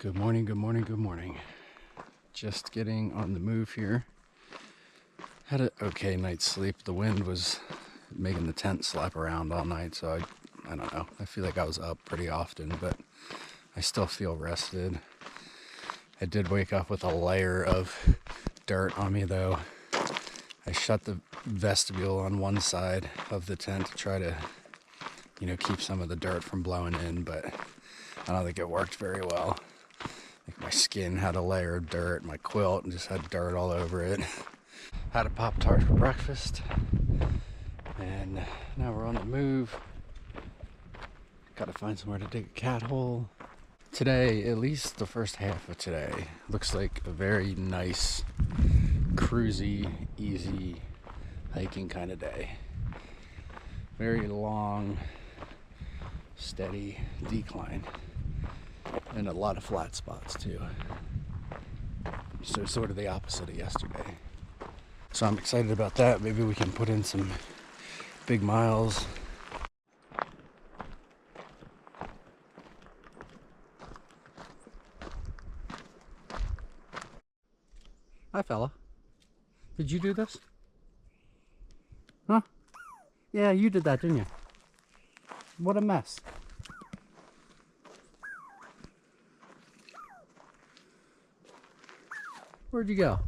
Good morning, good morning, good morning. Just getting on the move here. Had an okay night's sleep. The wind was making the tent slap around all night, so I don't know. I feel like I was up pretty often, but I still feel rested. I did wake up with a layer of dirt on me though. I shut the vestibule on one side of the tent to try to, keep some of the dirt from blowing in, but I don't think it worked very well. Like my skin had a layer of dirt, my quilt just had dirt all over it. Had a Pop-Tart for breakfast, and now we're on the move. Gotta find somewhere to dig a cat hole. Today, at least the first half of today, looks like a very nice, cruisy, easy hiking kind of day. Very long, steady decline. And a lot of flat spots too. So sort of the opposite of yesterday. So I'm excited about that. Maybe we can put in some big miles. Hi fella. Did you do this? Huh? Yeah, you did that, didn't you? What a mess. Where'd you go?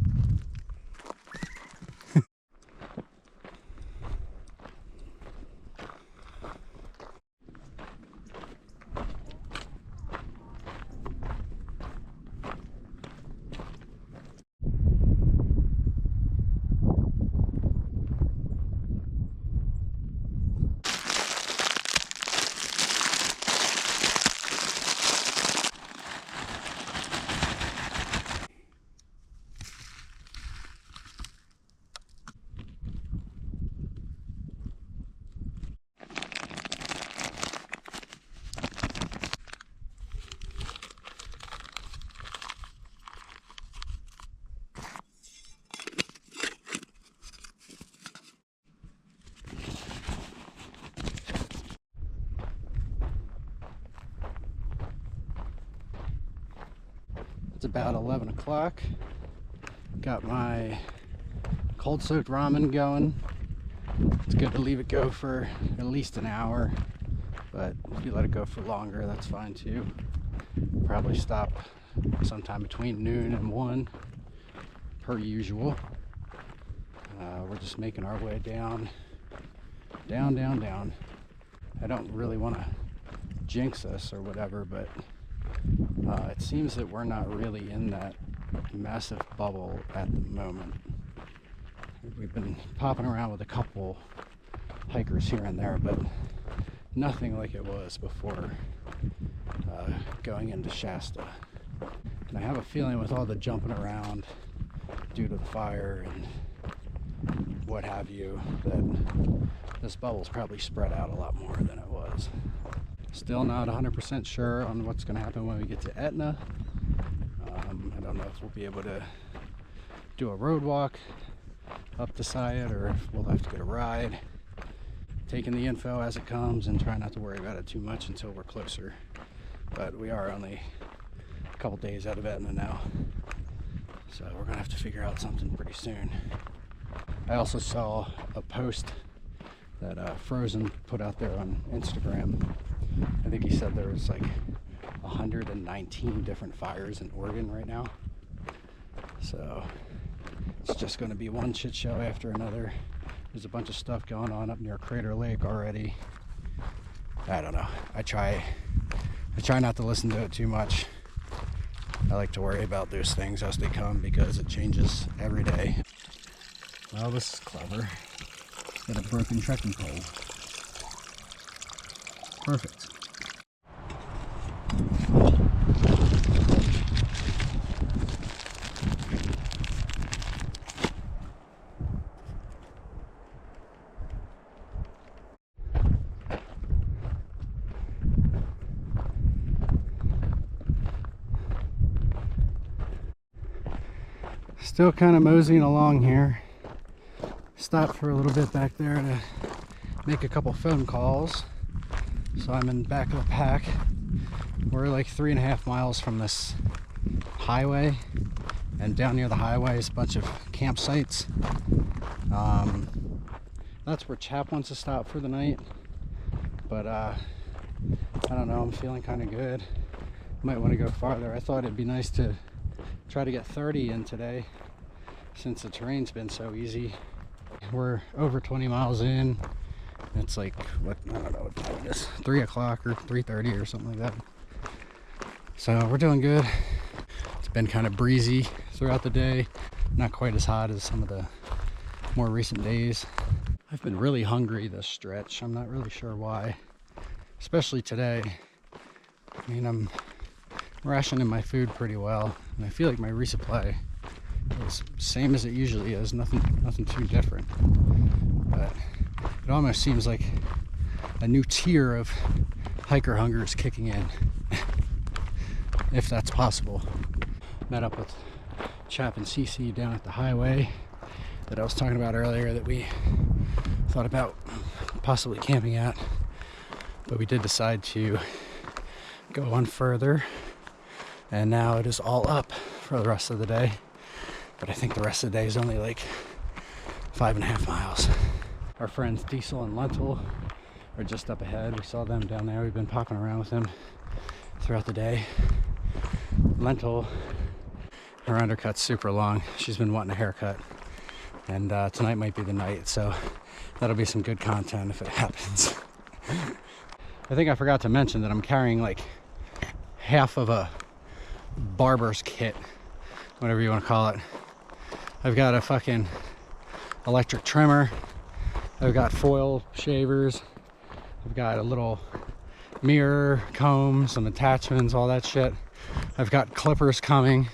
It's about 11 o'clock. Got my cold soaked ramen going. It's good to leave it go for at least an hour, but if you let it go for longer, that's fine too. Probably stop sometime between noon and 1 per usual. We're just making our way down. I don't really want to jinx us or whatever, but it seems that we're not really in that massive bubble at the moment. We've been popping around with a couple hikers here and there, but nothing like it was before going into Shasta. And I have a feeling with all the jumping around due to the fire and what have you, that this bubble's probably spread out a lot more than it was. Still not 100% sure on what's going to happen when we get to Etna. I don't know if we'll be able to do a road walk up to Sayat or if we'll have to get a ride. Taking the info as it comes and try not to worry about it too much until we're closer. But we are only a couple days out of Etna now, so we're going to have to figure out something pretty soon. I also saw a post that Frozen put out there on Instagram. I think he said there was like 119 different fires in Oregon right now. So it's just going to be one shit show after another. There's a bunch of stuff going on up near Crater Lake already. I don't know. I try not to listen to it too much. I like to worry about those things as they come because it changes every day. Well, this is clever. Got a broken trekking pole. Perfect. Still kind of moseying along here. Stopped for a little bit back there to make a couple phone calls. So I'm in the back of the pack. We're like 3.5 miles from this highway, and down near the highway is a bunch of campsites. That's where Chap wants to stop for the night, but I don't know, I'm feeling kind of good. Might want to go farther. I thought it'd be nice to try to get 30 in today since the terrain's been so easy. We're over 20 miles in. It's like, what, I don't know what time it is, 3 o'clock or 3:30 or something like that. So we're doing good. It's been kind of breezy throughout the day, not quite as hot as some of the more recent days. I've been really hungry this stretch. I'm not really sure why, especially today. I mean, I'm rationing my food pretty well, and I feel like my resupply is same as it usually is, nothing too different. But it almost seems like a new tier of hiker hunger is kicking in, if that's possible. Met up with Chap and CC down at the highway that I was talking about earlier that we thought about possibly camping at, but we did decide to go on further, and now it is all up for the rest of the day. But I think the rest of the day is only like 5.5 miles. Our friends Diesel and Lentil are just up ahead. We saw them down there. We've been popping around with them throughout the day. Lentil, her undercut's super long. She's been wanting a haircut, and tonight might be the night, so that'll be some good content if it happens. I think I forgot to mention that I'm carrying like half of a barber's kit, whatever you want to call it. I've got a fucking electric trimmer. I've got foil shavers. I've got a little mirror, comb, some attachments, all that shit. I've got clippers coming,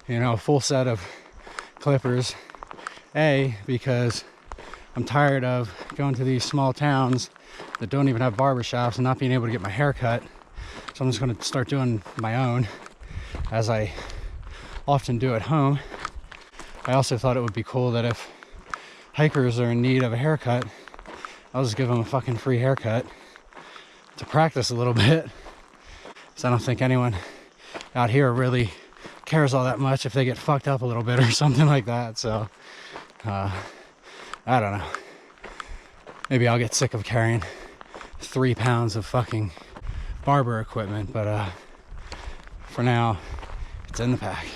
you know, a full set of clippers. Because I'm tired of going to these small towns that don't even have barbershops and not being able to get my hair cut. So I'm just going to start doing my own, as I often do at home. I also thought it would be cool that if hikers are in need of a haircut, I'll just give them a fucking free haircut to practice a little bit. So I don't think anyone out here really cares all that much if they get fucked up a little bit or something like that. So I don't know. Maybe I'll get sick of carrying 3 pounds of fucking barber equipment, but for now, it's in the pack.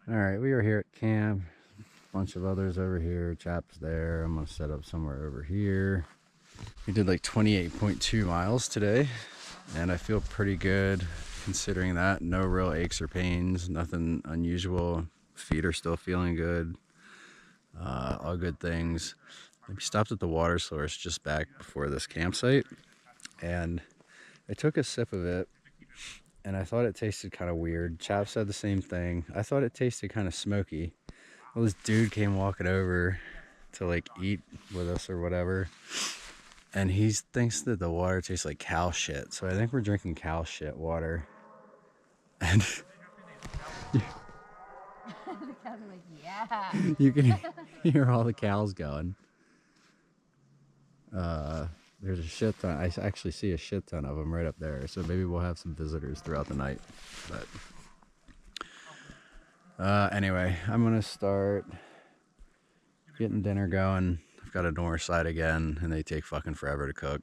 All right, we are here at camp. Bunch of others over here. Chap's there. I'm gonna set up somewhere over here. We did like 28.2 miles today, and I feel pretty good considering that. No real aches or pains, nothing unusual. Feet are still feeling good. All good things. We stopped at the water source just back before this campsite, and I took a sip of it, and I thought it tasted kind of weird. Chap said the same thing. I thought it tasted kind of smoky. Well, this dude came walking over to like eat with us or whatever, and he thinks that the water tastes like cow shit. So I think we're drinking cow shit water. And The cows are like, yeah. you can hear all the cows going. There's a shit ton. I actually see a shit ton of them right up there. So maybe we'll have some visitors throughout the night. But anyway, I'm gonna start getting dinner going. I've got a north side again, and they take fucking forever to cook.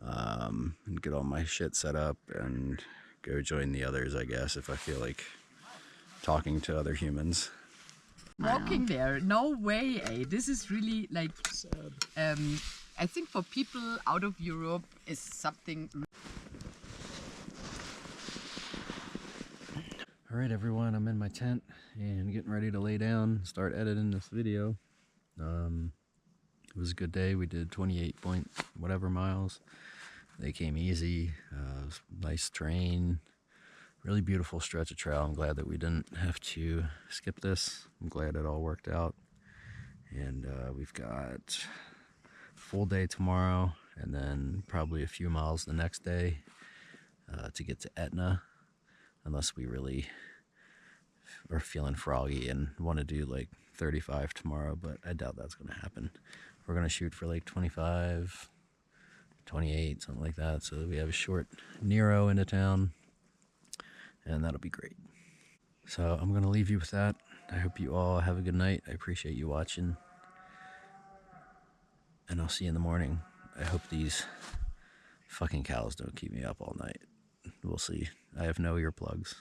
And get all my shit set up and go join the others, I guess, if I feel like talking to other humans. Walking there, no way, eh? This is really like, I think for people out of Europe is something. All right, everyone, I'm in my tent and getting ready to lay down, start editing this video. It was a good day. We did 28 point whatever miles. They came easy. It was nice terrain, really beautiful stretch of trail. I'm glad that we didn't have to skip this. I'm glad it all worked out. And we've got a full day tomorrow, and then probably a few miles the next day to get to Etna, unless we really are feeling froggy and want to do like 35 tomorrow, but I doubt that's going to happen. We're going to shoot for like 25, 28, something like that. So we have a short Nero into town, and that'll be great. So I'm going to leave you with that. I hope you all have a good night. I appreciate you watching, and I'll see you in the morning. I hope these fucking cows don't keep me up all night. We'll see. I have no earplugs.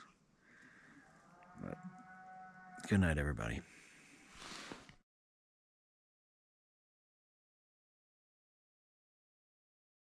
But good night, everybody.